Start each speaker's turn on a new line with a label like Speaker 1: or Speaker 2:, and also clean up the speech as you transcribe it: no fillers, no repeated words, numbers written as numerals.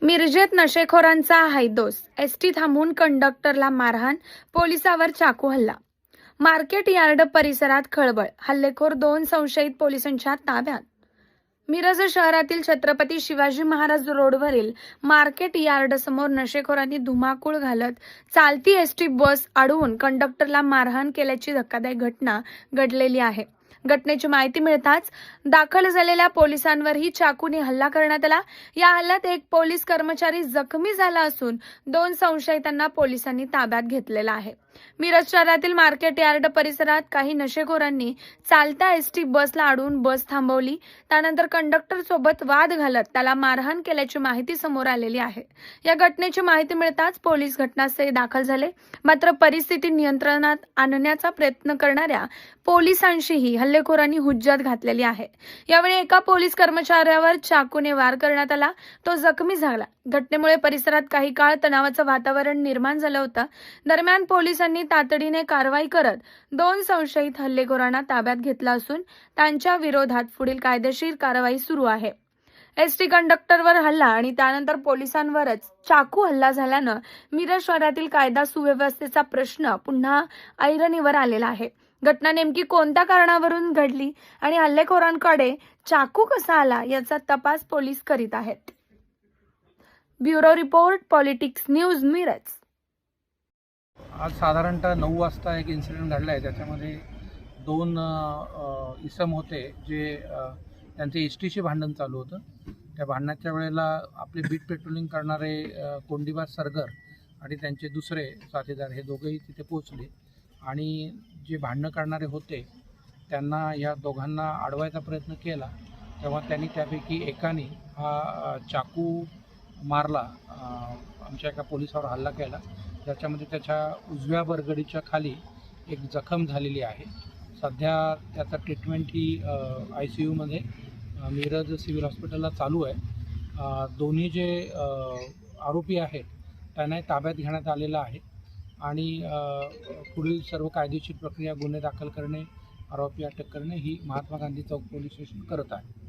Speaker 1: मिरजेत नशेखोरांचा हैदोस, ST थांबवून कंडक्टरला मारहाण, पोलिसावर चाकू हल्ला. मार्केट यार्ड परिसरात खळबळ, हल्लेखोर 2 संशयित पोलिसांच्या ताब्यात. मिरज शहरातील छत्रपती शिवाजी महाराज रोडवरील मार्केट यार्ड समोर नशेखोरांनी धुमाकूळ घालत चालती एसटी बस अडवून कंडक्टरला मारहाण केल्याची धक्कादायक घटना घडलेली आहे. घटनेची माहिती मिळताच दाखल झालेल्या पोलिसांवरही चाकूने हल्ला करण्यात आला. या हल्ल्यात एक पोलीस कर्मचारी जखमी झाला असून 2 संशयितांना पोलिसांनी ताब्यात घेतलेला आहे. मिरज शहरातील मार्केट यार्ड परिसरात काही नशेखोरांनी चालत्या एसटी बसला अडवून बस थांबवली. त्यानंतर कंडक्टर सोबत वाद घालत त्याला मारहाण केल्याची माहिती समोर आलेली आहे. या घटनेची माहिती मिळताच पोलीस घटनास्थळी दाखल झाले. मात्र परिस्थिती नियंत्रणात आणण्याचा प्रयत्न करणाऱ्या पोलिसांशीही हल्लेखोरांनी हुज्जत घातलेली आहे. यावेळी एका पोलीस कर्मचाऱ्यावर चाकूने वार करण्यात आला. तो जखमी झाला. घटनेमुळे परिसरात काही काळ तणावाचं वातावरण निर्माण झालं होतं. दरम्यान पोलिसांनी तातडीने कारवाई करत 2 संशयित हल्लेखोरांना ताब्यात घेतला असून त्यांच्या विरोधात पुढील कायदेशीर कारवाई सुरू आहे. एसटी कंडक्टरवर हल्ला आणि त्यानंतर पोलिसांवरच चाकू हल्ला झाल्यानं मिरज शहरातील कायदा सुव्यवस्थेचा प्रश्न पुन्हा ऐरणीवर आलेला आहे. घटना नेमकी कोणत्या कारणावरून घडली आणि हल्लेखोरांकडे चाकू कसा आला याचा तपास पोलीस करीत आहेत. Bureau report, politics news, Miraj.
Speaker 2: आज साधारणतः 9 वाजता एक इन्सिडेंट घडला आहे. त्याच्यामध्ये 2 इसम होते जे त्यांचे एस टीचे भांडण चालू होतं. त्या भांडणाच्या वेळेला आपले बीट पेट्रोलिंग करणारे कोंडीबाज सरगर आणि त्यांचे दुसरे साथीदार हे दोघंही तिथे पोहोचले आणि जे भांडणं करणारे होते त्यांना या दोघांना अडवायचा प्रयत्न केला. तेव्हा त्यांनी त्यापैकी एकाने हा चाकू मारला, आमच्या एका पोलिसावर हल्ला केला, ज्याच्यामध्ये त्याच्या उजव्या बरगडीच्या खाली एक जखम झालेली आहे. सध्या त्याचा ट्रीटमेंट ही ICUमध्ये मिरज सिव्हिल हॉस्पिटलला चालू आहे. दोन्ही जे आरोपी आहेत त्यांना ताब्यात घेण्यात आलेलं आहे आणि पुढील सर्व कायदेशीर प्रक्रिया, गुन्हे दाखल करणे, आरोपी अटक करणे ही महात्मा गांधी चौक पोलीस स्टेशन करत आहे.